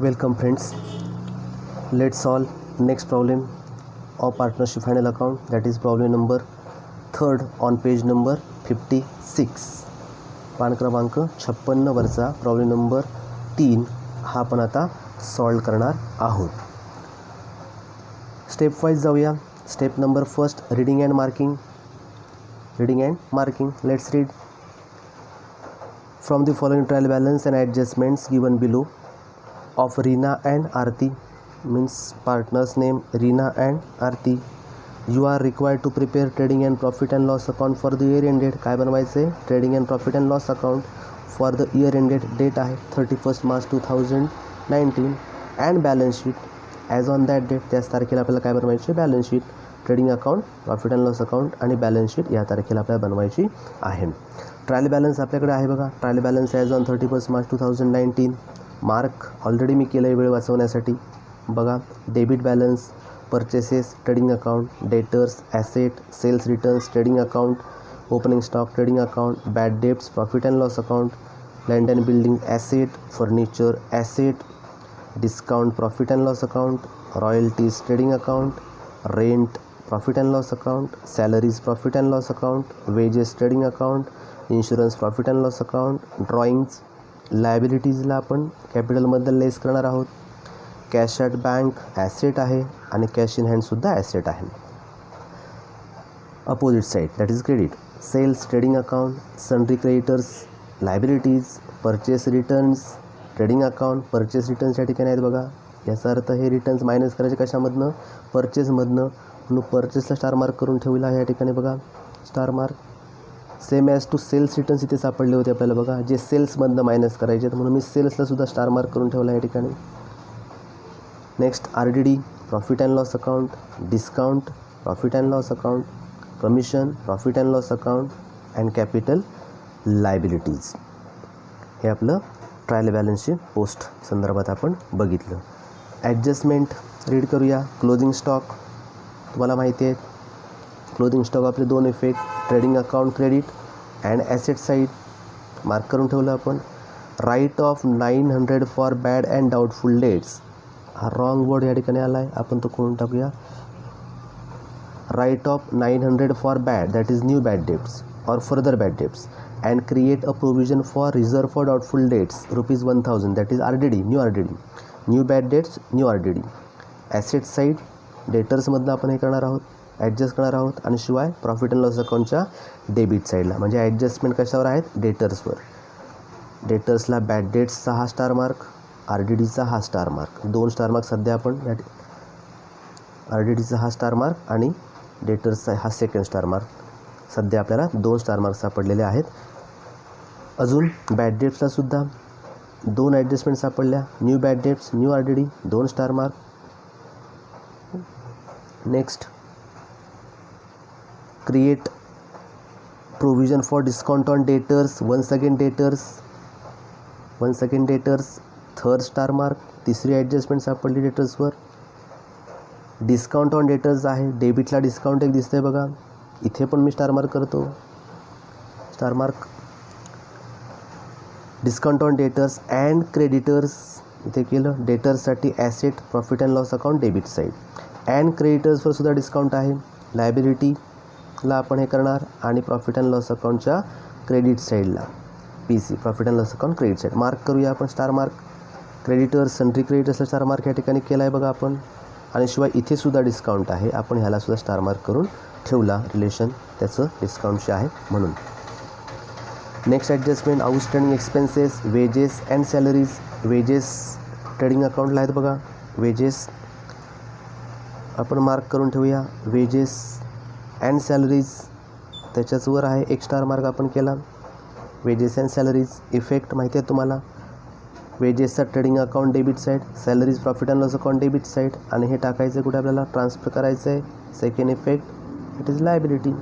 Welcome friends, let's solve next problem of partnership final account, that is problem number 3rd on page number 56. पान क्रमांक 56 वरचा problem number 3 हा आपण आता solve करणार आहोत. स्टेप वाईज जाऊया. Step number first, reading and marking. Let's read. From the following trial balance and adjustments given below of Reena and Aarti, means partners name Reena and Aarti, you are required to prepare trading and profit and loss account for the year ended. काय बनवायचे? Trading and profit and loss account for the year ended. Date आहे 31 March 2019 and balance sheet as on that date. त्याच तारखेला आपल्याला काय बनवायची? Balance sheet. Trading account, profit and loss account आणि balance sheet या तारखेला आपल्याला बनवायची आहे. ट्रायल बॅलन्स आपल्याकडे आहे बघा. Trial balance as on 31 March 2019. Mark already मी केलं आहे वेळ वाचवण्यासाठी. बघा, debit balance, purchases, trading account, debtors, asset, sales returns, trading account, opening stock, trading account, bad debts, profit and loss account, land and building asset, furniture asset, discount, profit and loss account, royalties, trading account, rent, profit and loss account, salaries, profit and loss account, wages, trading account, insurance, profit and loss account, drawings, लायबिलिटीजला आपण कॅपिटलबद्दल लेस करणार आहोत. Cash at bank asset आहे आणि cash in हँडसुद्धा asset आहे. Opposite side that is credit. Sales, trading account, sundry creditors, liabilities, purchase returns, trading account. Purchase returns या ठिकाणी आहेत बघा. याचा अर्थ हे रिटर्न्स मायनस करायचे कशामधनं? परचेसमधनं. म्हणून परचेसला स्टार मार्क करून ठेवला या ठिकाणी बघा, star mark. Same as to sales returns इथे सापडले होते आपल्याला बघा, जे सेल्समधनं मायनस करायचे आहेत, म्हणून मी सेल्सला सुद्धा स्टार मार्क करून ठेवला या ठिकाणी. Next RDD, profit and loss account, discount, profit and loss account, commission, profit and loss account and capital liabilities. हे आपलं ट्रायल बॅलन्सची पोस्ट संदर्भात आपण बघितलं. ॲडजस्टमेंट रीड करूया. क्लोजिंग स्टॉक तुम्हाला माहिती आहे. क्लोजिंग स्टॉक आपले दोन effect, trading account credit and asset side mark करून ठेवलं आपण. Write off 900 for bad and doubtful debts. हा रॉंग वर्ड या ठिकाणी आला आहे, आपण तो करून टाकूया. Write off 900 for bad, that is new bad debts और further bad debts and create a provision for reserve for doubtful debts ₹1000, that is RDD, new RDD. New bad debts, new RDD. Asset side डेटर्समधनं आपण हे करणार आहोत, adjust करणार आहोत. आणि शिवाय प्रॉफिट अँड लॉस अकाउंटच्या डेबिट साईडला, म्हणजे ॲडजस्टमेंट कशावर आहेत? डेटर्सवर. डेटर्सला बॅड डेट्सचा हा स्टार मार्क, RDDचा हा स्टार मार्क. 2 स्टार मार्क सध्या आपण RDDचा हा स्टार मार्क आणि डेटर्सचा हा सेकंड स्टार मार्क. सध्या आपल्याला 2 स्टार मार्क सापडलेले आहेत. अजून बॅड डेट्सला सुद्धा 2 ॲडजस्टमेंट सापडल्या. New bad debts, new RDD, 2 star mark. Next, create provision for discount on debtors, once again debtors, third star mark. तिसरी ॲडजस्टमेंट सापडली डेटर्सवर. डिस्काउंट ऑन डेटर्स आहे, डेबिटला डिस्काउंट एक दिसतंय बघा, इथे पण मी स्टार मार्क करतो, star mark. Discount on debtors and creditors इथे केलं. डेटर्ससाठी asset, profit and loss account, debit side. And क्रेडिटर्सवर सुद्धा डिस्काउंट आहे. लायबिलिटीला आपण हे करणार आणि प्रॉफिट अँड लॉस अकाउंटच्या क्रेडिट साईडला PC, profit and loss account credit side. Mark करूया आपण स्टार मार्क. क्रेडिटर्स, सन्ड्री क्रेडिटर्सला स्टार मार्क या ठिकाणी केला आहे बघा आपण. आणि शिवाय इथे सुद्धा डिस्काउंट आहे, आपण ह्याला सुद्धा स्टार मार्क करून ठेवला, रिलेशन त्याचं डिस्काउंटचे आहे म्हणून. Next adjustment, outstanding expenses, wedges and salaries. Wedges trading अकाउंटला आहेत बघा, वेजेस आपण मार्क करून ठेवूया. वेजेस अँड सॅलरीज त्याच्याच वर आहे, एक स्टार मार्क आपण केला. वेजेस अँड सॅलरीज इफेक्ट माहिती आहे तुम्हाला. वेजेसचा trading account debit side, salaries profit and loss account debit side. आणि हे टाकायचं कुठे? आपल्याला ट्रान्सफर करायचं आहे. Second effect it is liability.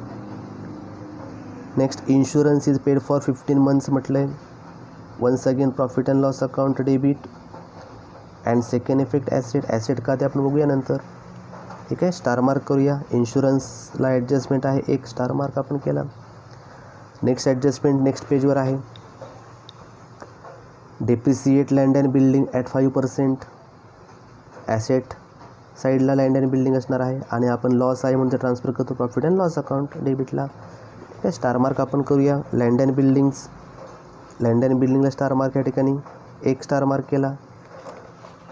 Next, insurance is paid for 15 months म्हटलं आहे. Once again profit and loss account debit and second effect asset. Asset का ते आपण बघूया नंतर. ठीक आहे, स्टार मार्क करूया. इन्शुरन्सला ॲडजस्टमेंट आहे, एक स्टार मार्क आपण केला. नेक्स्ट ॲडजस्टमेंट नेक्स्ट पेजवर आहे. Depreciate land and building at 5%. Asset साईडला लँड अँड बिल्डिंग असणार आहे आणि आपण लॉस आहे म्हणून ते ट्रान्सफर करतो प्रॉफिट अँड लॉस अकाउंट डेबिटला. ठीक आहे, स्टार मार्क आपण करूया. लँड अँड बिल्डिंगला स्टार मार्क या ठिकाणी 1 स्टार मार्क केला.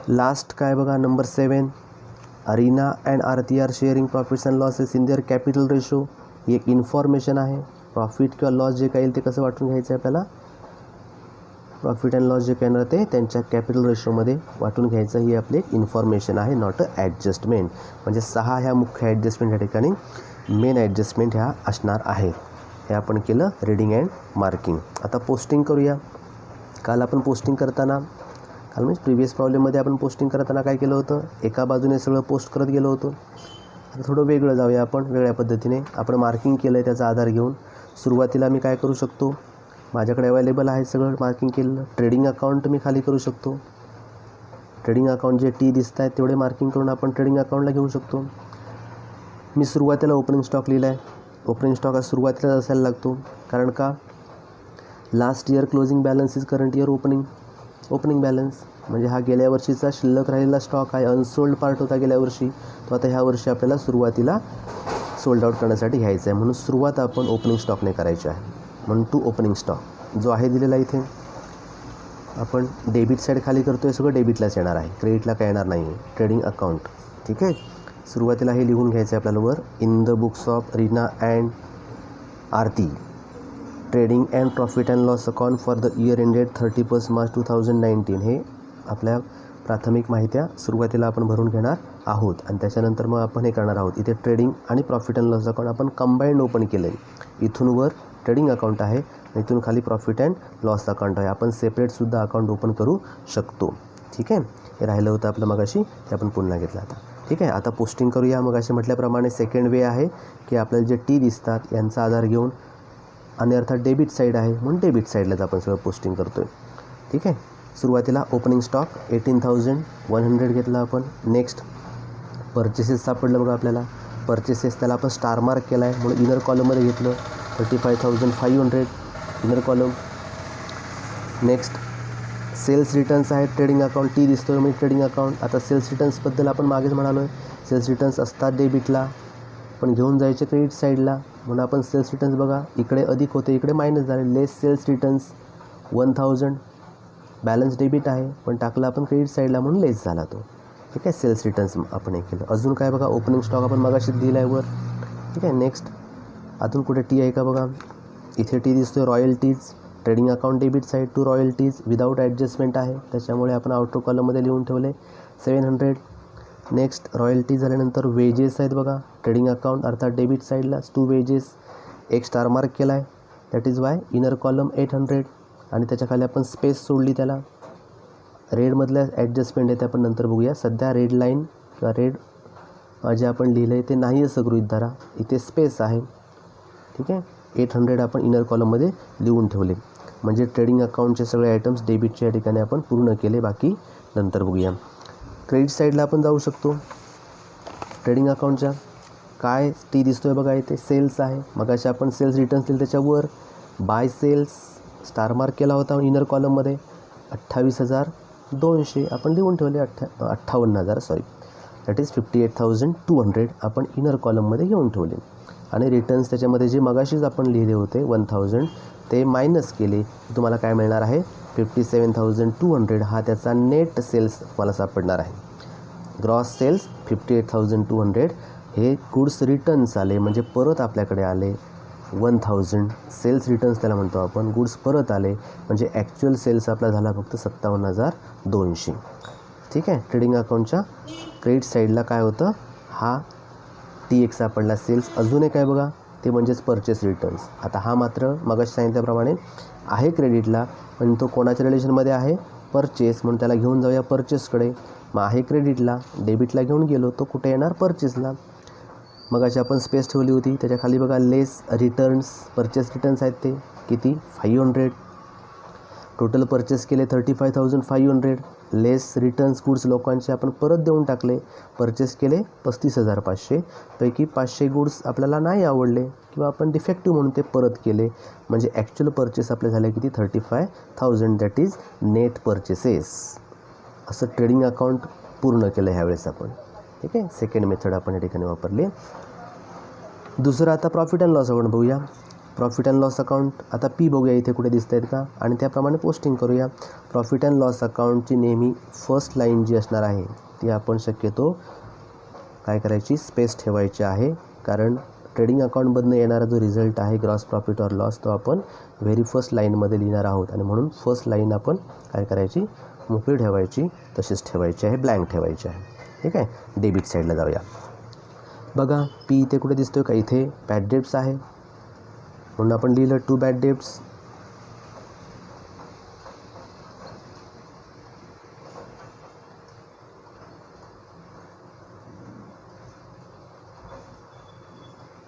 लास्ट काय बघा, number 7, Reena and Aarti are sharing profits and losses in their capital ratio. ही एक इन्फॉर्मेशन आहे. प्रॉफिट किंवा लॉस जे काही येईल ते कसं वाटून घ्यायचं आहे आपल्याला. प्रॉफिट अँड लॉस जे काही येणार ते त्यांच्या कॅपिटल रेशोमध्ये वाटून घ्यायचं. ही आपली एक इन्फॉर्मेशन आहे, नॉट अ ॲडजस्टमेंट. म्हणजे 6 ह्या मुख्य ॲडजस्टमेंट या ठिकाणी मेन ॲडजस्टमेंट ह्या असणार आहेत. हे आपण केलं रीडिंग अँड मार्किंग. आता पोस्टिंग करूया. काल आपण पोस्टिंग करताना म्हणजे प्रिव्हियस प्रॉब्लेममध्ये आपण पोस्टिंग करताना काय केलं होतं, एका बाजूने सगळं पोस्ट करत गेलो होतो. आता थोडं वेगळं जाऊया आपण, वेगळ्या पद्धतीने आपण मार्किंग केलं आहे त्याचा आधार घेऊन. सुरुवातीला मी काय करू शकतो, माझ्याकडे अवेलेबल आहे सगळं मार्किंग केलेलं. ट्रेडिंग अकाउंट मी खाली करू शकतो. ट्रेडिंग अकाउंट जे टी दिसत आहेत तेवढे मार्किंग करून आपण ट्रेडिंग अकाउंटला घेऊ शकतो. मी सुरुवातीला ओपनिंग स्टॉक लिहिला आहे. ओपनिंग स्टॉक हा सुरुवातीला असायला लागतो, कारण का last year closing balance is current year opening balance. म्हणजे हा गेल्या वर्षीचा शिल्लक राहिलेला स्टॉक आहे. अनसोल्ड पार्ट होता गेल्या वर्षी, तो आता ह्या वर्षी आपल्याला सुरुवातीला सोल्ड आउट करण्यासाठी घ्यायचा आहे. म्हणून सुरुवात आपण ओपनिंग स्टॉकने करायची आहे. म्हणून टू ओपनिंग स्टॉक जो आहे दिलेला इथे आपण डेबिट साईड खाली करतो आहे, सगळं डेबिटलाच येणार आहे, क्रेडिटला काय येणार नाही आहे. Trading account. ठीक आहे, सुरुवातीला हे लिहून घ्यायचं आहे आपल्याला वर. In the books of Reena and Aarti trading and profit and loss account for the year ended 31 March 2019. हे आपल्या प्राथमिक माहित्या सुरुवातीला आपण भरून घेणार आहोत आणि त्याच्यानंतर मग आपण हे करणार आहोत. इथे ट्रेडिंग आणि प्रॉफिट अँड लॉस अकाउंट आपण कंबाईंड ओपन केलं आहे. इथून वर ट्रेडिंग अकाउंट आहे, इथून खाली प्रॉफिट अँड लॉस अकाउंट आहे. आपण सेपरेटसुद्धा अकाउंट ओपन करू शकतो. ठीक आहे, हे राहिलं होतं आपलं मगाशी, ते आपण पुन्हा घेतलं आता. ठीक आहे, आता पोस्टिंग करूया. मगाशी म्हटल्याप्रमाणे सेकंड वे आहे की आपल्याला जे टी दिसतात यांचा आधार घेऊन, आणि अर्थात डेबिट साईड आहे म्हणून डेबिट साईडलाच आपण सगळं पोस्टिंग करतो आहे. ठीक आहे, सुरुवातीला ओपनिंग स्टॉक 18,100 घेतला आपण. नेक्स्ट परचेसेस सापडलं बघा आपल्याला. परचेसेस त्याला आपण स्टार मार्क केला आहे म्हणून इनर कॉलममध्ये घेतलं. 35,500 inner column. Next sales returns आहेत. ट्रेडिंग अकाउंट टी दिसतोय म्हणजे ट्रेडिंग अकाउंट. आता सेल्स रिटर्न्सबद्दल आपण मागेच म्हणालो आहे, सेल्स रिटर्न्स असतात डेबिटला पण घेऊन जायचे क्रेडिट साईडला. म्हणून आपण सेल्स रिटर्न्स बघा, इकडे अधिक होते इकडे मायनस झाले. लेस सेल्स रिटर्न्स 1,000 बॅलन्स डेबिट आहे पण टाकला आपण क्रेडिट साईडला म्हणून लेस झाला तो. ठीक आहे, सेल्स रिटर्न्स आपण हे केलं. अजून काय बघा, ओपनिंग स्टॉक आपण मगाशी दिला आहे वर. ठीक आहे, नेक्स्ट अजून कुठे टी आहे का बघा, इथे टी दिसतोय royalties. Trading account debit side to royalties without adjustment आहे, त्याच्यामुळे आपण आउटर कॉलममध्ये लिहून ठेवले 700. नेक्स्ट रॉयल्टी झाल्यानंतर वेजेस आहेत बघा. ट्रेडिंग अकाउंट अर्थात डेबिट साईडला टू वेजेस, एक स्टार मार्क केला आहे. That is Y inner column 800 आणि त्याच्याखाली आपण स्पेस सोडली त्याला. रेडमधल्या ॲडजस्टमेंट आहे ते आपण नंतर बघूया. सध्या रेड लाईन किंवा रेड जे आपण लिहिलं आहे ते नाही असं गृहीत धरा, इथे स्पेस आहे. ठीक आहे, 800 आपण इनर कॉलममध्ये लिहून ठेवले. म्हणजे ट्रेडिंग अकाउंटचे सगळे आयटम्स डेबिटच्या ठिकाणी आपण पूर्ण केले, बाकी नंतर बघूया. क्रेडिट साईडला आपण जाऊ शकतो. ट्रेडिंग अकाउंटच्या काय टी दिसतोय बघा, इथे सेल्स आहे. मगाशी आपण सेल्स रिटर्न्स दिले त्याच्यावर बाय सेल्स स्टार मार्क केला होता इनर कॉलममध्ये. 28,200 आपण लिहून ठेवले. 58,000 सॉरी, दॅट इज 58,200 आपण इनर कॉलममध्ये घेऊन ठेवले. आणि रिटर्न्स त्याच्यामध्ये जे मगाशीच आपण लिहिले होते 1,000 ते मायनस केले. तुम्हाला काय मिळणार आहे, 57,200 हा त्याचा नेट सेल्स मला सापडणार आहे. ग्रॉस सेल्स 58,200 हे गुड्स रिटर्न्स आले म्हणजे परत आपल्याकडे आले 1,000. सेल्स रिटर्न्स त्याला म्हणतो आपण. गुड्स परत आले म्हणजे ॲक्च्युअल सेल्स आपला झाला फक्त 57,200. ठीक आहे, ट्रेडिंग अकाउंटच्या क्रेडिट साईडला काय होतं, हा टी एक सापडला सेल्स. अजून एक आहे बघा, ते म्हणजेच परचेस रिटर्न्स. आता हा मात्र मगाशी सांगितल्याप्रमाणे आहे क्रेडिटला, पण तो कोणाच्या रिलेशनमध्ये आहे, परचेस, म्हणून त्याला घेऊन जाऊया परचेसकडे. मग आहे क्रेडिटला, डेबिटला घेऊन गेलो, तो कुठे येणार, परचेसला. मगाशी आपण स्पेस ठेवली होती, त्याच्या खाली बघा लेस रिटर्न्स, परचेस रिटर्न्स आहेत ते किती 500. टोटल परचेस केले 35,500. लेस रिटर्न्स गुड्स लोकांचे आपण परत देऊन टाकले. परचेस केले 35,500 पैकी 500 गुड्स आपल्याला नाही आवडले किंवा आपण डिफेक्टिव्ह म्हणून ते परत केले. म्हणजे ॲक्च्युअल परचेस आपले झाले किती 35,000. That is net purchases. असं ट्रेडिंग अकाउंट पूर्ण केलं ह्यावेळेस आपण. ठीक आहे, सेकंड मेथड आपण या ठिकाणी वापरली. दुसरं आता प्रॉफिट अँड लॉस अकाउंट बघूया. प्रॉफिट अँड लॉस अकाउंट आता पी बघूया इथे कुठे दिसत आहेत का, आणि त्याप्रमाणे पोस्टिंग करूया. प्रॉफिट अँड लॉस अकाउंटची नेहमी फर्स्ट लाईन जी असणार आहे ती आपण शक्यतो काय करायची, स्पेस ठेवायची आहे. कारण ट्रेडिंग अकाउंटमधनं येणारा जो रिझल्ट आहे ग्रॉस प्रॉफिट ऑर लॉस तो आपण व्हेरी फर्स्ट लाईनमध्ये लिहिणार आहोत, आणि म्हणून फर्स्ट लाईन आपण काय करायची, मोकळी ठेवायची, तशीच ठेवायची आहे, ब्लँक ठेवायची आहे. ठीक आहे, डेबिट साईडला जाऊया. बघा पी इथे कुठे दिसतोय का, इथे बॅड डेब्ट्स आहे म्हणून आपण लिहिलं 2 bad debts.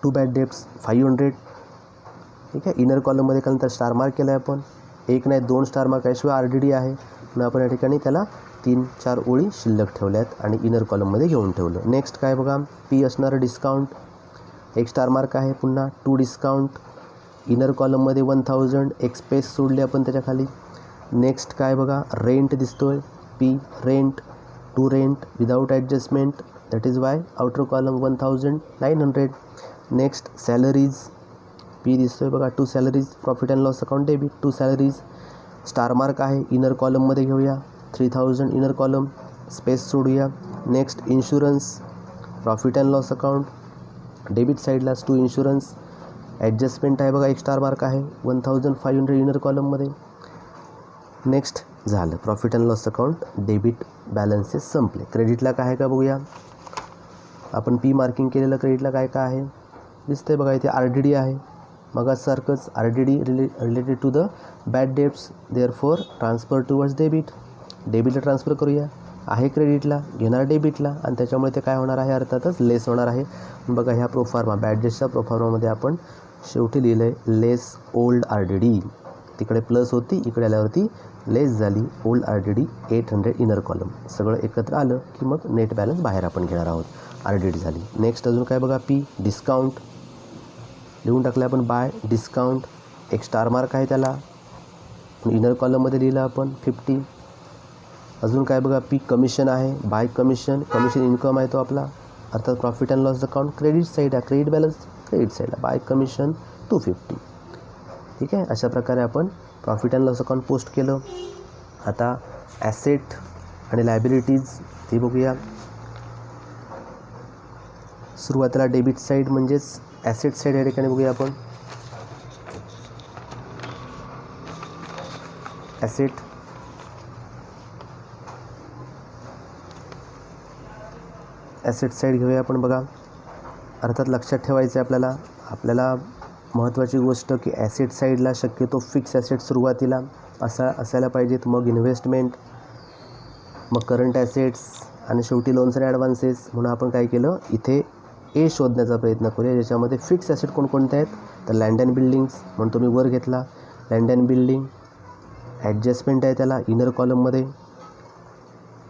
To bad debts 500. ठीक आहे, इनर कॉलममध्ये त्यानंतर स्टार मार्क केला आहे आपण. एक नाही 2 स्टार मार्क याशिवाय RDD आहे म्हणून आपण या ठिकाणी त्याला 3-4 ओळी शिल्लक ठेवल्यात आणि इनर कॉलममध्ये घेऊन ठेवलं. नेक्स्ट काय बघा, पी असणारं डिस्काउंट. एक स्टार मार्क आहे, पुन्हा 2 डिस्काउंट. इनर कॉलममध्ये 1000 एक स्पेस सोडली आपण त्याच्या खाली. नेक्स्ट काय बघा, रेंट दिसतोय, P rent, 2 rent without adjustment, that is Y outer column 1900. Next salaries, P दिसतोय बघा, 2 salaries. Profit and loss account debit 2 salaries. Star mark आहे, इनर कॉलममध्ये घेऊया 3000 इनर कॉलम, स्पेस सोडूया. Next insurance, profit and loss account debit साईडलाच 2 insurance. Adjustment आहे बघा, एक स्टार मार्क आहे 1500 इनर कॉलममध्ये. नेक्स्ट झालं profit and loss account debit balances संपले. क्रेडिटला काय आहे का बघूया. आपण पी मार्किंग केलेलं क्रेडिटला काय काय आहे दिसतंय बघा, इथे RDD आहे मगासारखंच. RDD related to the bad debts, therefore transfer towards debit. डेबिटला ट्रान्सफर करूया, आहे क्रेडिटला, घेणार डेबिटला, आणि त्याच्यामुळे ते काय होणार आहे, अर्थातच लेस होणार आहे. बघा ह्या प्रोफार्मा बॅड डेब्ट्सच्या प्रोफार्मामध्ये आपण शेवटी लिहिलं आहे लेस ओल्ड RDD. तिकडे प्लस होती, इकडे आल्यावरती लेस झाली. Old RDD 800 inner column. सगळं एकत्र आलं की मग नेट बॅलन्स बाहेर आपण घेणार आहोत, RDD झाली. नेक्स्ट अजून काय बघा, पी डिस्काउंट लिहून टाकलं आपण, बाय डिस्काउंट. एक स्टार मार्क आहे त्याला, इनर कॉलममध्ये लिहिलं आपण 50. अजून काय बघा, पी कमिशन आहे, बाय कमिशन. कमिशन इन्कम आहे तो आपला, अर्थात profit and loss account credit side आहे, क्रेडिट बॅलन्स क्रेडिट साईडला. By commission 250. ठीक आहे, अशा प्रकारे आपण profit and loss account post केलं. आता ॲसेट आणि लायबिलिटीज ते बघूया. सुरुवातीला डेबिट साईड म्हणजेच ॲसेट साईड या ठिकाणी बघूया आपण. ॲसेट साईड घेऊया आपण. बघा अर्थात लक्षात ठेवायचं आहे आपल्याला महत्त्वाची गोष्ट की ॲसेट साईडला शक्यतो फिक्स ॲसेट सुरुवातीला असायला पाहिजेत, मग इन्व्हेस्टमेंट, मग करंट ॲसेट्स आणि शेवटी लोन्स आणि ॲडव्हान्सेस. म्हणून आपण काय केलं, इथे ए शोधण्याचा प्रयत्न करूया ज्याच्यामध्ये फिक्स ॲसेट कोणकोणते आहेत. तर लँड अँड बिल्डिंग्स म्हणून तुम्ही वर घेतला, लँड अँड बिल्डिंग. ॲडजस्टमेंट आहे त्याला इनर कॉलममध्ये,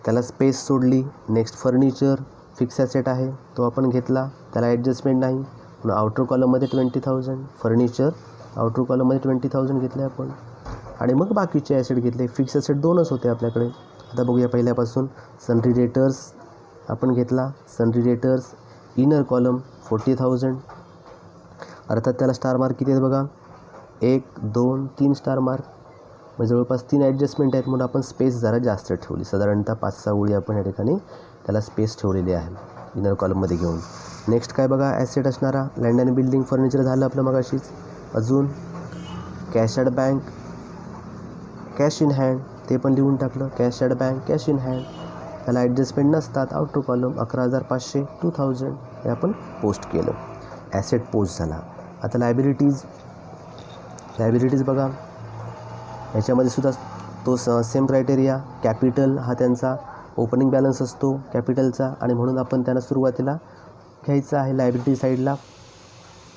त्याला स्पेस सोडली. नेक्स्ट फर्निचर फिक्स ॲसेट आहे तो आपण घेतला, त्याला ॲडजस्टमेंट नाही म्हणून आउटर कॉलममध्ये 20,000. फर्निचर आउटर कॉलममध्ये 20,000 घेतले आपण, आणि मग बाकीचे ॲसेट घेतले. फिक्स ॲसेट 2च होते आपल्याकडे. आता बघूया पहिल्यापासून. सनरी रेटर्स आपण घेतला, सनरी रेटर्स इनर कॉलम 40,000. अर्थात त्याला स्टार मार्क किती आहेत बघा, 1 2 3 स्टार मार्क, म्हणजे जवळपास 3 ॲडजस्टमेंट आहेत म्हणून आपण स्पेस जरा जास्त ठेवली. साधारणतः 5-6 ओळी आपण या ठिकाणी त्याला स्पेस ठेवलेली आहे इनर कॉलममध्ये घेऊन. नेक्स्ट काय बघा, ॲसेट असणारा लँड अँड बिल्डिंग फर्निचर झालं आपलं मगाशीच. अजून cash at bank, cash in hand ते पण लिहून टाकलं. Cash at bank, cash in hand, त्याला ॲडजस्टमेंट नसतात. आउटर कॉलम 11,500 2000 हे आपण पोस्ट केलं. ॲसेट पोस्ट झाला. आता लायबिलिटीज बघा, याच्यामध्ये सुद्धा तो सेम क्रायटेरिया. कॅपिटल हा त्यांचा ओपनिंग बॅलन्स असतो कॅपिटलचा, आणि म्हणून आपण त्यांना सुरुवातीला घ्यायचं आहे. लायबिलिटी साईडला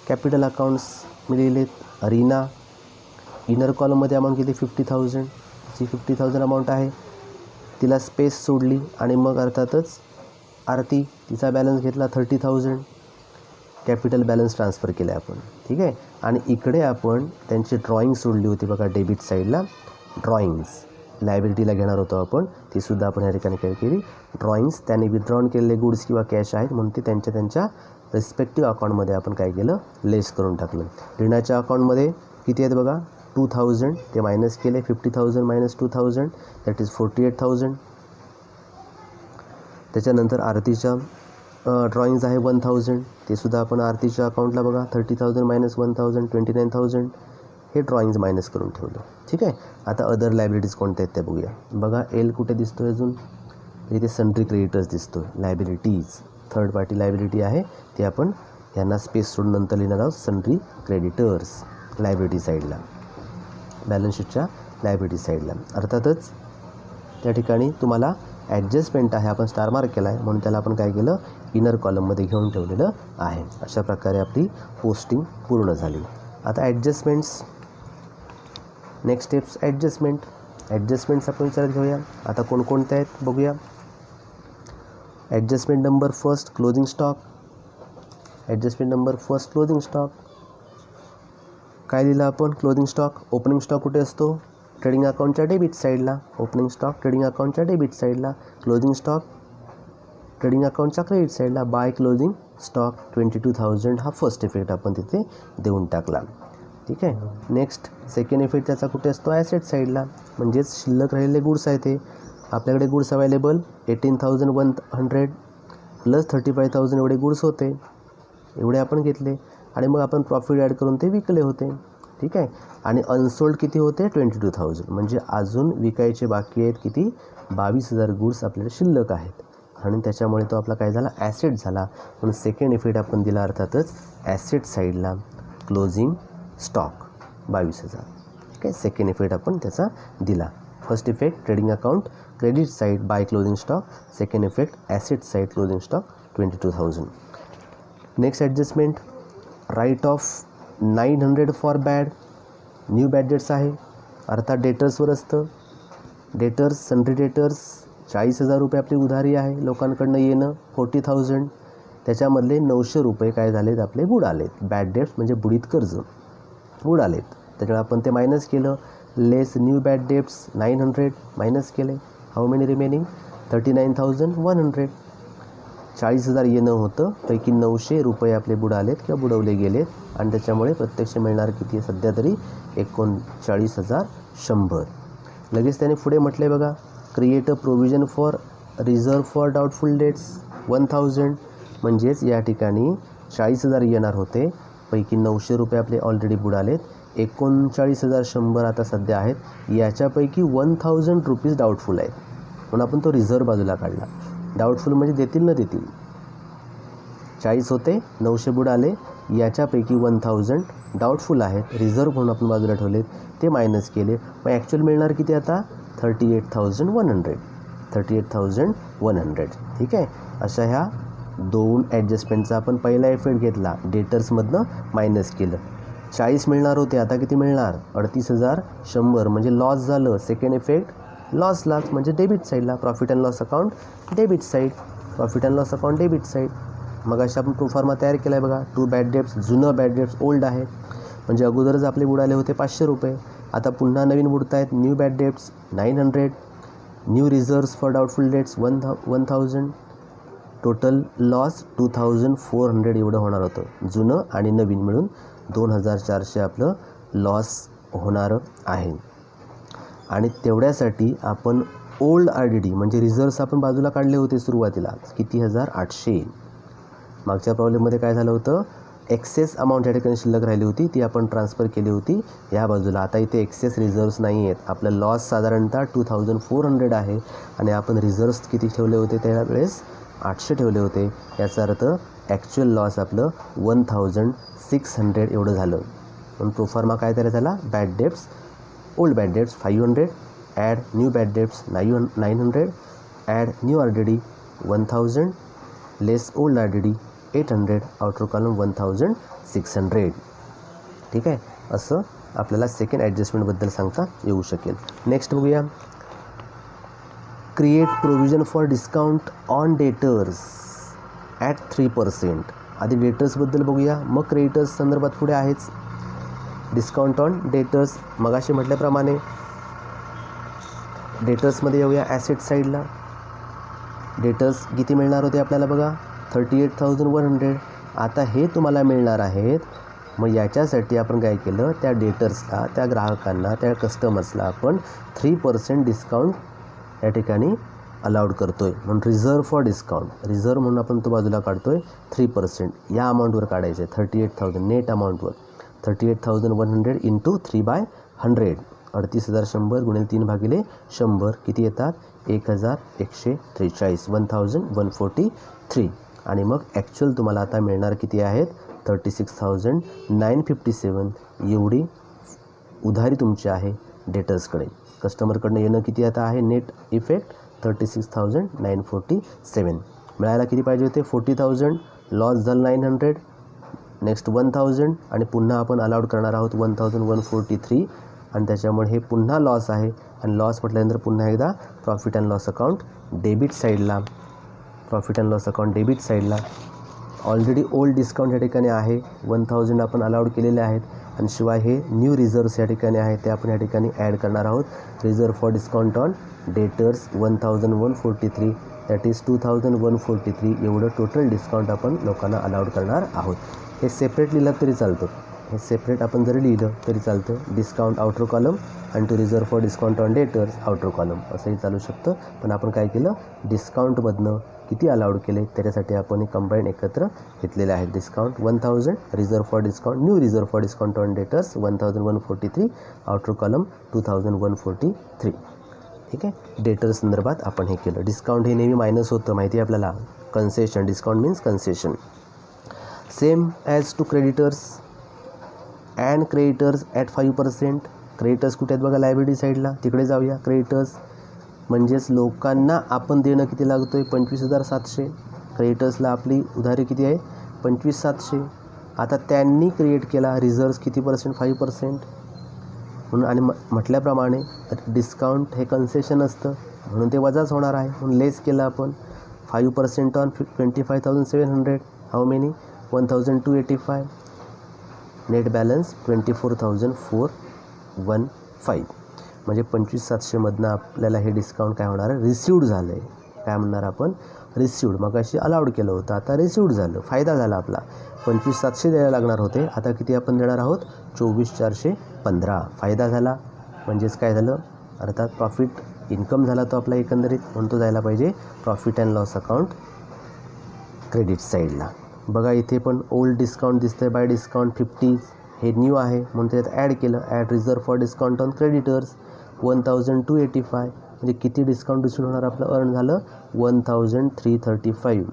कॅपिटल अकाउंट्स मी लिहिलेत. अरिना इनर कॉलममध्ये अमाऊंट किती 50,000, जी 50,000 अमाऊंट आहे. तिला स्पेस सोडली आणि मग अर्थातच आरती तिचा बॅलन्स घेतला 30,000, कॅपिटल बॅलन्स ट्रान्सफर केला आपण. ठीक आहे. आणि इकडे आपण त्यांची ड्रॉइंग सोडली होती बघा डेबिट साईडला. ड्रॉइंग्स लायबिलिटीला घेणार होतो आपण, तीसुद्धा आपण या ठिकाणी काय केली, ड्रॉइंग्स. त्याने विथड्रॉन केलेले गुड्स किंवा कॅश आहेत म्हणून ते त्यांच्या रिस्पेक्टिव्ह अकाउंटमध्ये आपण काय केलं, लेस करून टाकलं. ऋणाच्या अकाउंटमध्ये किती आहेत बघा, 2,000 ते मायनस केले. 50,000 मायनस 2,000 दॅट इज 48,000. त्याच्यानंतर आरतीच्या ड्रॉइंग्स आहे 1,000, ते सुद्धा आपण आरतीच्या अकाउंटला बघा. 30,000 मायनस 1,000 29,000 हे ड्रॉइंग्स मायनस करून ठेवलं. ठीक आहे. आता अदर लायबिलिटीज कोणत्या आहेत त्या बघूया. बघा एल कुठे दिसतो आहे अजून, इथे सन्ड्री क्रेडिटर्स दिसतो आहे. लायबिलिटीज थर्ड पार्टी लायबिलिटी आहे, ते आपण यांना स्पेस सोडून नंतर लिहिणार आहोत. सन्ड्री क्रेडिटर्स लायबिलिटी साईडला, बॅलन्स शीटच्या लायबिलिटी साईडला. अर्थातच त्या ठिकाणी तुम्हाला ॲडजस्टमेंट आहे, आपण स्टार मार्क केला आहे म्हणून त्याला आपण काय केलं, इनर कॉलममध्ये घेऊन ठेवलेलं आहे. अशा प्रकारे आपली पोस्टिंग पूर्ण झाली. आता ॲडजस्टमेंट्स, नेक्स्ट स्टेप्स ॲडजस्टमेंट्स आपण विचारात घेऊया. आता कोणकोणत्या आहेत बघूया. Adjustment number first closing stock. Adjustment number first closing stock काय दिलं आपण, क्लोजिंग स्टॉक. ओपनिंग स्टॉक कुठे असतो, ट्रेडिंग अकाउंटच्या डेबिट साईडला. ओपनिंग स्टॉक ट्रेडिंग अकाउंटच्या डेबिट साईडला. क्लोजिंग स्टॉक ट्रेडिंग अकाउंटच्या क्रेडिट साईडला. बाय क्लोजिंग स्टॉक 22,000 हा फर्स्ट इफेक्ट आपण तिथे देऊन टाकला. ठीक आहे. नेक्स्ट सेकंड इफेक्ट त्याचा कुठे असतो, ॲसेट साईडला. म्हणजेच शिल्लक राहिलेले गुड्स आहे ते आपल्याकडे. गुड्स अवेलेबल 18,100 प्लस 35,000 एवढे गुड्स होते, एवढे आपण घेतले आणि मग आपण प्रॉफिट ॲड करून ते विकले होते. ठीक आहे. आणि अनसोल्ड किती होते, 22,000. म्हणजे अजून विकायचे बाकी आहेत किती, 22,000 गुड्स आपल्याला शिल्लक आहेत आणि त्याच्यामुळे तो आपला काय झाला, ॲसेट झाला. म्हणून सेकंड इफेक्ट आपण दिला अर्थातच ॲसेट साईडला, क्लोजिंग स्टॉक 22,000. ठीक आहे. सेकंड इफेक्ट आपण त्याचा दिला. First effect trading account credit side by closing stock. Second effect asset side closing stock 22,000. Next adjustment write off 900 for bad. New bad debts आहे, अर्थात डेटर्सवर असतं. डेटर्स सन्ड्री डेटर्स 40,000 रुपये आपली उधारी आहे लोकांकडनं येणं, 40,000. त्याच्यामधले 900 रुपये काय झालेत, आपले बुडालेत. बॅड डेट्स म्हणजे बुडीत कर्ज बुडालेत, त्याच्यामुळे आपण ते मायनस केलं. लेस न्यू बॅड डेट्स 900 मायनस केले. How many remaining, 39,100. 40,000 येणं होतं, पैकी 900 रुपये आपले बुडालेत किंवा बुडवले गेलेत आणि त्याच्यामुळे प्रत्यक्ष मिळणार किती आहे सध्या तरी, 39,100. लगेच त्याने पुढे म्हटले बघा, create a provision for reserve for doubtful debts 1,000. म्हणजेच या ठिकाणी 40,000 येणार होते, पैकी 900 रुपये आपले ऑलरेडी बुडालेत, 39,100 आता सध्या आहेत. याच्यापैकी 1,000 रुपीज डाऊटफुल आहेत म्हणून आपण तो रिझर्व बाजूला काढला. डाऊटफुल म्हणजे देतील न देतील. 40 होते, 900 बुडाले, याच्यापैकी 1,000 डाऊटफुल आहेत, रिझर्व म्हणून आपण बाजूला ठेवलेत, ते मायनस केले. मग ॲक्च्युअल मिळणार किती आता, 38,100. 38,100. ठीक आहे. अशा ह्या दोन ॲडजस्टमेंटचा आपण पहिला इफेक्ट घेतला, डेटर्समधनं मायनस केलं. 40 मिळणार होते, आता किती मिळणार, 38,100. म्हणजे लॉस झालं. सेकंड इफेक्ट लॉस म्हणजे डेबिट साईडला. Profit and loss account debit side, profit and loss account debit side. मग अशा आपण प्रोफॉर्मा तयार केला आहे बघा. 2 बॅड डेट्स, जुनं बॅड डेट्स ओल्ड आहे, म्हणजे अगोदरच आपले बुडाले होते 500 रुपये, आता पुन्हा नवीन बुडत आहेत. New bad debts 900, new reserves for doubtful debts 1,000. Total loss 2,400 एवढं होणार होतं. जुनं आणि नवीन मिळून 2,400 आपलं लॉस होणार आहे. आणि तेवढ्यासाठी आपण ओल्ड RDD म्हणजे रिझर्व्स आपण बाजूला काढले होते सुरुवातीला, किती 1,800. मागच्या प्रॉब्लेममध्ये काय झालं होतं, एक्सेस अमाऊंट या ठिकाणी शिल्लक राहिली होती, ती आपण ट्रान्सफर केली होती या बाजूला. आता इथे एक्सेस रिझर्व्स नाही आहेत. आपलं लॉस साधारणतः 2,400 आहे आणि आपण रिझर्व्स किती ठेवले होते त्यावेळेस, 800 ठेवले होते. याचा अर्थ ॲक्च्युअल लॉस आपलं 1,600 एवढं झालं. म्हणून प्रोफॉर्मा काय तयार झाला, bad debts, old bad debts 500, add new bad debts 900, add new RDD 1,000, less old RDD 800, outer column 1,600. ठीक आहे. असं आपल्याला सेकंड ॲडजस्टमेंटबद्दल सांगता येऊ शकेल. नेक्स्ट बघूया. Create provision for discount on debtors at 3%. आधी डेटर्सबद्दल बघूया, मग क्रेडिटर्स संदर्भात पुढे आहेच. डिस्काउंट ऑन डेटर्स मगाशी म्हटल्याप्रमाणे डेटर्समध्ये येऊया. ॲसेट साईडला डेटर्स किती मिळणार होते आपल्याला बघा, 38,100. आता हे तुम्हाला मिळणार आहेत. मग याच्यासाठी आपण काय केलं, त्या डेटर्सला, त्या ग्राहकांना, त्या कस्टमर्सला आपण 3% डिस्काउंट या ठिकाणी अलाउड करतो आहे. म्हणून रिझर्व फॉर डिस्काउंट, रिझर्व म्हणून आपण तो बाजूला काढतो आहे. 3% या अमाऊंटवर काढायचं आहे. 38,000 नेट अमाऊंटवर. 38,100 इंटू 3/100. 38,100 गुणिले 3/100 किती येतात, 1,143. 1,143. आणि मग ॲक्च्युअल तुम्हाला आता मिळणार किती आहेत, 36,957. एवढी उधारी तुमची आहे डेटर्सकडे. कस्टमरकडनं येणं किती आता आहे, नेट इफेक्ट 36,947. मिळायला किती पाहिजे होते, 40,000. लॉस झालं 900. नेक्स्ट 1,000 आणि पुन्हा आपण अलाउड करणार आहोत 1,143. आणि त्याच्यामुळे हे पुन्हा लॉस आहे. आणि लॉस म्हटल्यानंतर पुन्हा एकदा profit and loss account debit साईडला. Profit and loss account debit साईडला ऑलरेडी ओल्ड डिस्काउंट या ठिकाणी आहे. 1,000 आपण अलाउड केलेले आहेत. आणि शिवाय हे न्यू रिझर्व्स या ठिकाणी आहे, ते आपण या ठिकाणी ॲड करणार आहोत. Reserve for discount on debtors 1,143, that is 2,143. एवढं टोटल डिस्काउंट आपण लोकांना अलाउड करणार आहोत. हे सेपरेट लिहिलं तरी चालतं, हे सेपरेट आपण जरी लिहिलं तरी चालतं. डिस्काउंट आउटर कॉलम आणि to reserve for discount on debtors outer column असंही चालू शकतं. पण आपण काय केलं, डिस्काउंटमधनं किती अलाउड केले त्याच्यासाठी आपण कंबाईन एकत्र घेतलेले आहेत. Discount 1,000, reserve for discount, new reserve for discount on debtors 1,143, outer column 2,143. ठीक आहे. डेटर संदर्भात आपण हे केलं. डिस्काउंट हे नेहमी मायनस होतं, माहिती आहे आपल्याला. Concession, discount means concession. Same as to creditors and creditors at 5%. Creditors कुठे आहेत बघा, लायबिलिटी साईडला. तिकडे जाऊया. क्रेडिटर्स म्हणजेच लोकांना आपण देणं किती लागतो आहे, 25,700. क्रेडिटर्सला आपली उधारी किती आहे, 25,700. आता त्यांनी क्रिएट केला रिझर्व्स किती पर्सेंट, 5%. म्हणून आणि म्हटल्याप्रमाणे डिस्काउंट हे कन्सेशन असतं, म्हणून ते वजाच होणार आहे. म्हणून लेस केलं आपण. 5% on 25,700. How many, 1,285. Net balance 24,415. म्हणजे 25,700मधनं आपल्याला हे डिस्काउंट काय होणार आहे, रिसिव्ड झालं आहे. काय म्हणणार आपण, रिसिव्ड. मग अशी अलाउड केलं होतं, आता रिसिव्ड झालं, फायदा झाला आपला. 25,700 द्यायला लागणार होते, आता किती आपण देणार आहोत, 24,415. फायदा झाला म्हणजेच काय झालं, अर्थात प्रॉफिट इन्कम झाला तो आपला एकंदरीत. म्हणून तो जायला पाहिजे profit and loss account credit साईडला. बघा इथे पण ओल्ड डिस्काउंट दिसतं आहे, बाय डिस्काउंट 50. हे न्यू आहे म्हणून त्यात ॲड केलं. Add reserve for discount on creditors 1,285. म्हणजे किती डिस्काउंट रिसिव्ह होणार आपलं, अर्न झालं 1,335.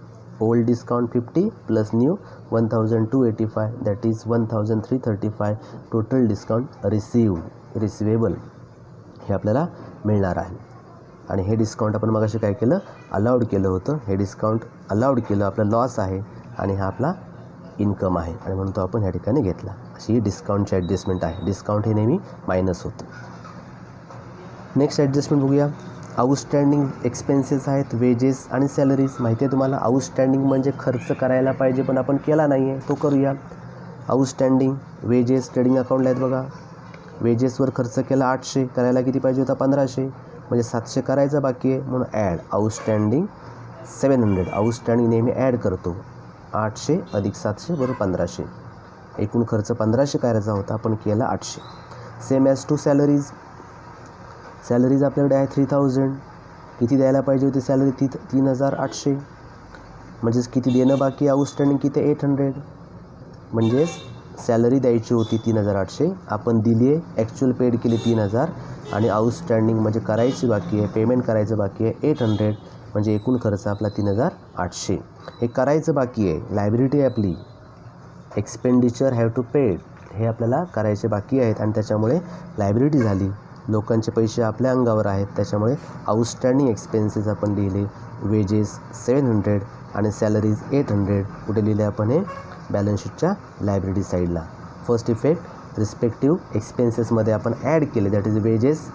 Old discount 50 plus new 1,285, that is 1,335. Total discount receivable हे आपल्याला मिळणार आहे. आणि हे डिस्काउंट आपण मगाशी काय केलं, अलाउड केलं होतं. हे डिस्काउंट अलाउड केलं, आपला लॉस आहे आणि हा आपला इन्कम आहे आणि म्हणून तो आपण ह्या ठिकाणी घेतला. अशी ही डिस्काउंटची ॲडजस्टमेंट आहे. डिस्काउंट हे नेहमी मायनस होतं. नेक्स्ट ॲडजस्टमेंट बघूया. आउटस्टँडिंग एक्सपेन्सेस आहेत, वेजेस आणि सॅलरीज. माहिती आहे तुम्हाला, आउटस्टँडिंग म्हणजे खर्च करायला पाहिजे पण आपण केला नाही आहे, तो करूया. आउटस्टँडिंग वेजेस ट्रेडिंग अकाउंटला आहेत बघा. वेजेसवर खर्च केला 800, करायला किती पाहिजे होता, 1,500. म्हणजे 700 करायचं बाकी आहे, म्हणून ॲड आउटस्टँडिंग 700. आउटस्टँडिंग नेहमी ॲड करतो. 800 अधिक 700 बरोबर 1,500. एकूण खर्च 1,500 करायचा होता, आपण केला 800. Same as to salaries. Salaries आपल्याकडे आहे 3,000. किती द्यायला पाहिजे होती सॅलरी, 3,800. म्हणजेच किती देणं बाकी, आउटस्टँडिंग किती, 800. म्हणजेच सॅलरी द्यायची होती 3,800, आपण दिली आहे, ॲक्च्युअल पेड केली 3,000 आणि आउटस्टँडिंग म्हणजे करायची बाकी आहे, पेमेंट करायचं बाकी आहे 800. म्हणजे एकूण खर्च आपला 3,800. हे करायचं बाकी आहे, लायबिलिटी आहे आपली. एक्सपेंडिचर हॅव टू पेड हे आपल्याला करायचे बाकी आहेत आणि त्याच्यामुळे लायबिलिटी झाली. लोकांचे पैसे आपल्या अंगावर आहेत, त्याच्यामुळे आउटस्टँडिंग एक्सपेन्सेस आपण लिहिले. वेजेस 700 आणि सॅलरीज 800. कुठे लिहिले आपण हे, बॅलन्स शीटच्या लायबिलिटी साईडला. फर्स्ट इफेक्ट रिस्पेक्टिव्ह एक्सपेन्सेसमध्ये आपण ॲड केले, that is wedges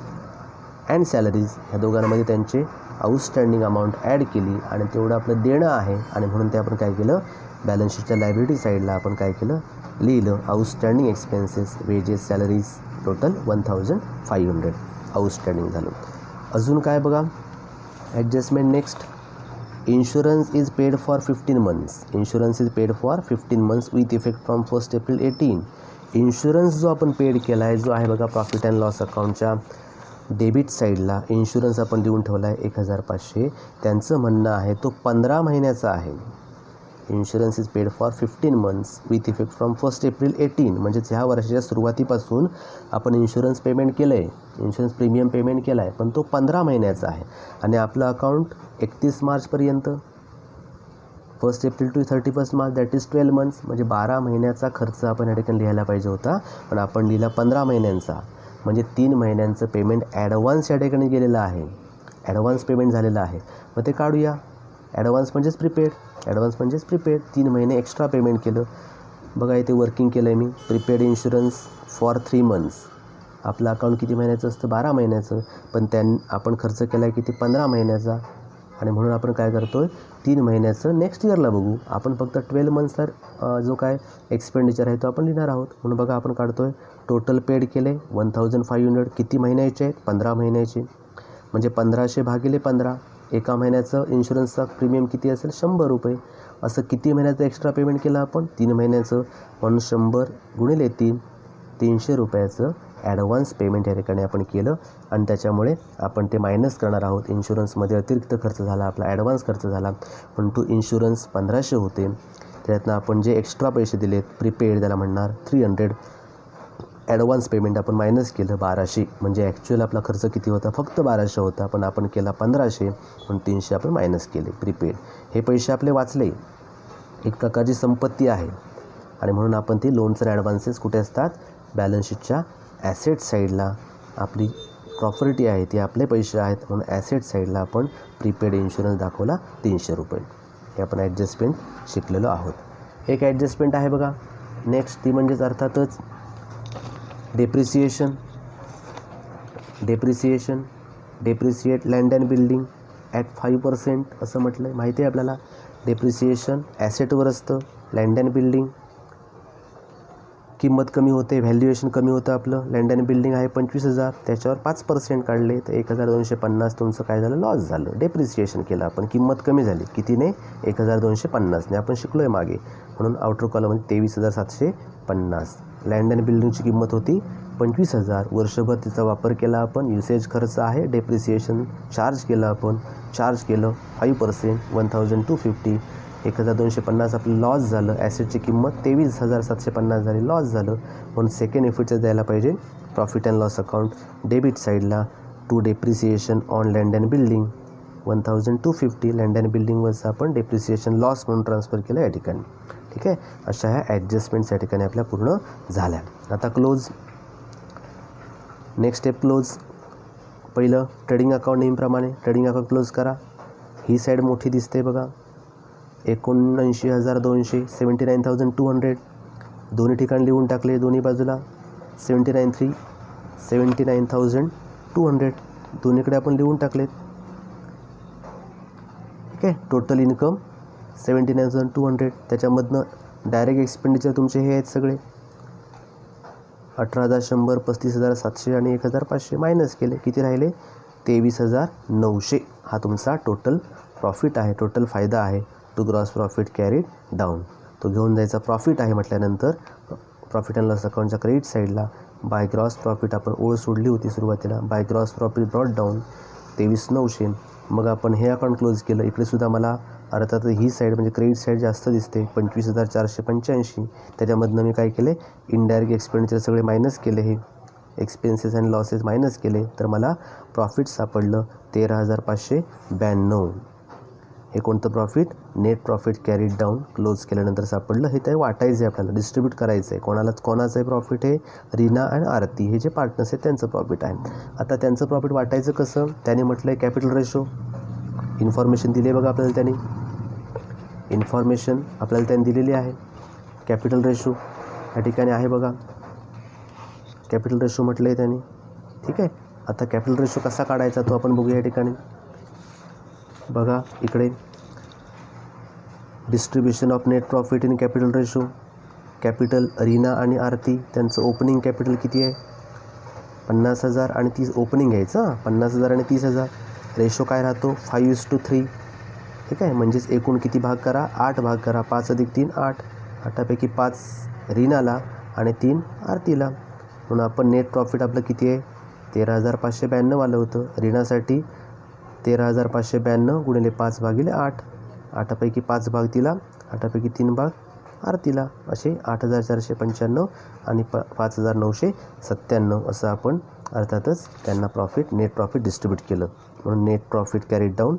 and salaries. ह्या दोघांमध्ये त्यांचे आउटस्टँडिंग अमाऊंट ॲड केली आणि तेवढं आपलं देणं आहे आणि म्हणून ते आपण काय केलं, बॅलन्स शीटच्या लायबिलिटी साईडला आपण काय केलं, लिहिलं outstanding expenses wedges salaries total 1500 outstanding झालं. अजून काय बघा adjustment next, insurance is paid for 15 months. Insurance is paid for 15 months with effect from 1 April 18. Insurance जो आपण पेड केला आहे, जो आहे बघा प्रॉफिट अँड लॉस अकाउंटच्या डेबिट साईडला इन्शुरन्स आपण लिहून ठेवला आहे 1500. त्यांचं म्हणणं आहे तो 15 महिन्याचा आहे. Insurance is paid for 15 months with effect from 1 April 18. म्हणजेच ह्या वर्षाच्या सुरुवातीपासून आपण इन्शुरन्स पेमेंट केलं आहे, इन्शुरन्स प्रीमियम पेमेंट केला आहे, पण तो 15 महिन्याचा आहे आणि आपलं अकाउंट 31 मार्चपर्यंत, 1 April to 31 March, that is 12 months. म्हणजे 12 महिन्याचा खर्च आपण या ठिकाणी लिहायला पाहिजे होता, पण आपण लिहिला 15 महिन्यांचा. म्हणजे 3 महिन्यांचं पेमेंट ॲडव्हान्स या ठिकाणी गेलेलं आहे, ॲडव्हान्स पेमेंट झालेलं आहे. मग ते काढूया. ॲडव्हान्स म्हणजेच प्रिपेड, ॲडव्हान्स म्हणजेच प्रिपेड. 3 महिने एक्स्ट्रा पेमेंट केलं. बघा इथे वर्किंग केलं आहे मी, प्रिपेड इन्शुरन्स फॉर 3 months. आपलं अकाउंट किती महिन्याचं असतं, 12 महिन्याचं, पण आपण खर्च केला आहे किती, 15 महिन्याचा. आणि म्हणून आपण काय करतो आहे, 3 महिन्याचं नेक्स्ट इयरला बघू. आपण फक्त 12 monthsचा जो काय एक्सपेंडिचर आहे तो आपण लिहिणार आहोत. म्हणून बघा आपण काढतो आहे, टोटल पेड केले 1500. किती महिन्याचे आहेत, 15 महिन्याचे. म्हणजे 1500 भागिले 15, एका महिन्याचं इन्शुरन्सचा प्रीमियम किती असेल, 100 रुपये. असं किती महिन्याचं एक्स्ट्रा पेमेंट केलं आपण, 3 महिन्याचं. म्हणून 100 गुणिले 3, 300 रुपयाचं ॲडव्हान्स पेमेंट या ठिकाणी आपण केलं आणि त्याच्यामुळे आपण ते मायनस करणार आहोत. इन्शुरन्समध्ये अतिरिक्त खर्च झाला, आपला ॲडव्हान्स खर्च झाला. पण तो इन्शुरन्स 1500 होते, त्यातनं आपण जे एक्स्ट्रा पैसे दिलेत प्रीपेड, त्याला म्हणणार 300, ॲडव्हान्स पेमेंट आपण मायनस केलं 1200. म्हणजे ॲक्च्युअल आपला खर्च किती होता, फक्त 1200 होता, पण आपण केला 1500, पण 300 आपण मायनस केले प्रीपेड. हे पैसे आपले वाचले, एक प्रकारची संपत्ती आहे आणि म्हणून आपण ती लोन्स आणि ॲडव्हान्सेस कुठे असतात, बॅलन्स शीटच्या ॲसेट साईडला. आपली प्रॉपर्टी आहे ती आपले पैसे आहेत, म्हणून ॲसेट साईडला आपण प्रीपेड इन्शुरन्स दाखवला 300 रुपये. हे आपण ॲडजस्टमेंट शिकलेलो आहोत. एक ॲडजस्टमेंट आहे बघा नेक्स्ट, ती म्हणजेच अर्थातच depreciation. Depreciate land and building at 5% असं म्हटलं आहे. माहिती आहे आपल्याला, डेप्रिसिएशन ॲसेटवर असतं, लँड अँड बिल्डिंग किंमत कमी होते, व्हॅल्युएशन कमी होतं. आपलं लँड अँड बिल्डिंग आहे 25,000, त्याच्यावर 5% काढले तर 1250 तुमचं काय झालं, लॉस झालं. डेप्रिसिएशन केलं आपण, किंमत कमी झाली. कितीने, 1250ने. आपण शिकलो आहे मागे, म्हणून आउटर कॉलममध्ये 23,750. लँड अँड बिल्डिंगची किंमत होती 25,000. वर्षभर तिचा वापर केला आपण, युसेज खर्च आहे, डेप्रिसिएशन चार्ज केलं आपण, चार्ज केलं 5%, 1250. 1250 आपलं लॉस झालं. ॲसेटची किंमत 23,750 झाली, लॉस झालं. म्हणून सेकंड इफेक्टचं द्यायला पाहिजे profit and loss account debit साईडला to depreciation on land and building 1250. Land and बिल्डिंगवरचं आपण डेप्रिसिएशन लॉस म्हणून ट्रान्सफर केलं या ठिकाणी. ठीक आहे, अशा ह्या ॲडजस्टमेंट्स या ठिकाणी आपल्या पूर्ण झाल्या. आता क्लोज, नेक्स्ट स्टेप क्लोज. पहिलं ट्रेडिंग अकाउंट नेहमीप्रमाणे ट्रेडिंग अकाउंट क्लोज करा. ही साईड मोठी दिसते बघा, 79,200, 79,200. दोन्ही ठिकाणी लिहून टाकले, दोन्ही बाजूला 79,300, 79,200 दोन्हीकडे आपण लिहून टाकलेत. ठीक आहे, टोटल इन्कम 79,200. त्याच्यामधनं डायरेक्ट एक्सपेंडिचर तुमचे हे आहेत सगळे 18,100, 35,700 आणि 1,500 मायनस केले. किती राहिले, 23,900. हा तुमचा टोटल प्रॉफिट आहे, टोटल फायदा आहे. To gross profit carried down, तो घेऊन जायचा प्रॉफिट आहे म्हटल्यानंतर प्रॉफिट अँड लॉस अकाउंटच्या क्रेडिट साईडला बाय ग्रॉस प्रॉफिट आपण ओळ सोडली होती सुरुवातीला. By gross profit brought down 23,900. मग आपण हे अकाउंट क्लोज केलं. इकडे सुद्धा मला अर्थात ही साईड म्हणजे क्रेडिट साईड जास्त दिसते, 25,485. त्याच्यामधनं मी काय केले, इनडायरेक्ट एक्सपेंडिचर सगळे मायनस केले, हे एक्सपेन्सेस अँड लॉसेस मायनस केले, तर मला प्रॉफिट सापडलं 13,592. हे कोणतं profit, net profit carried down close केल्यानंतर सापडलं. हे ते वाटायचं आहे आपल्याला, डिस्ट्रीब्यूट करायचं आहे. कोणाचं आहे प्रॉफिट, हे रीना आणि आरती हे जे पार्टनर्स आहेत त्यांचं प्रॉफिट आहे. आता त्यांचं प्रॉफिट वाटायचं कसं, त्याने म्हटलं आहे कॅपिटल रेशो. इन्फॉर्मेशन दिली आहे बघा आपल्याला, त्यांनी इन्फॉर्मेशन आपल्याला त्यांनी दिलेली आहे. कॅपिटल रेशो या ठिकाणी आहे बघा, कॅपिटल रेशो म्हटलं आहे त्यांनी. ठीक आहे, आता कॅपिटल रेशो कसा काढायचा तो आपण बघूया या ठिकाणी. बघा इकडे distribution of net profit in capital ratio. Capital Reena आणि आरती त्यांचं ओपनिंग कॅपिटल किती आहे 50,000 आणि 30 ओपनिंग घ्यायचं 50,000 आणि 30,000. रेशो काय राहतो 5:3. ठीक आहे, म्हणजेच एकूण किती भाग करा 8 भाग करा. 5 अधिक 3 8. 8पैकी 5 रीनाला आणि 3 आरतीला. म्हणून आपण नेट प्रॉफिट आपलं किती आहे 13,592 आलं होतं. रीनासाठी 13,592 गुणिले 5 भागिले 8. 8पैकी 5 भाग तिला 8पैकी 3 भाग आरतीला. असे 8,495 आणि 5,997 असं आपण अर्थातच त्यांना नेट प्रॉफिट डिस्ट्रीब्यूट केलं. म्हणून net profit carried down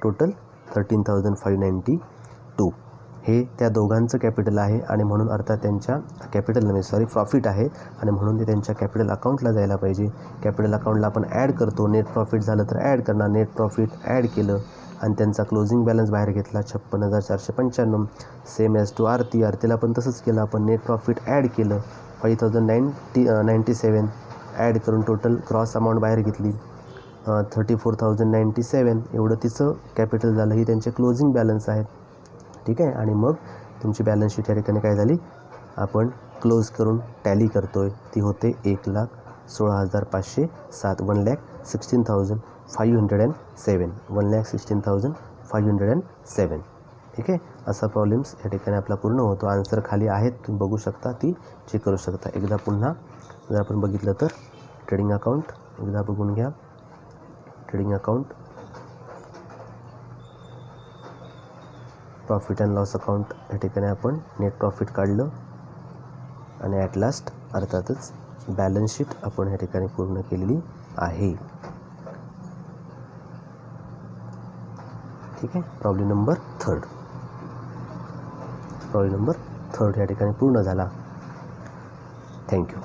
total 13,592. हे त्या दोघांचं कॅपिटल आहे आणि म्हणून अर्थात त्यांच्या प्रॉफिट आहे आणि म्हणून ते त्यांच्या कॅपिटल अकाउंटला जायला पाहिजे. कॅपिटल अकाउंटला आपण ॲड करतो. नेट प्रॉफिट झालं तर ॲड करणार. नेट प्रॉफिट ॲड केलं आणि त्यांचा क्लोजिंग बॅलन्स बाहेर घेतला 56,495. सेम ॲज टू आरतीला पण तसंच केलं आपण. नेट प्रॉफिट ॲड केलं 5,097 ॲड करून टोटल क्रॉस अमाऊंट बाहेर घेतली 34,097. एवढं तिचं कॅपिटल झालं. ही त्यांचे क्लोजिंग बॅलन्स आहेत. ठीक आहे, आणि मग तुमची बॅलन्स शीट या ठिकाणी काय झाली आपण क्लोज करून टॅली करतो आहे. ती होते 1,16,507 1,16,507 1,16,507. ठीक आहे, असा प्रॉब्लेम्स या ठिकाणी आपला पूर्ण होतो. आन्सर खाली आहेत, तुम्ही बघू शकता, ती चेक करू शकता. एकदा पुन्हा जर आपण बघितलं तर ट्रेडिंग अकाउंट एकदा बघून घ्या. Trading account, profit and loss account या ठिकाणी आपण नेट प्रॉफिट काढलं आणि ॲट लास्ट अर्थातच बॅलन्स शीट आपण या ठिकाणी पूर्ण केलेली आहे. ठीक आहे, प्रॉब्लेम नंबर 3 या ठिकाणी पूर्ण झाला. थँक्यू.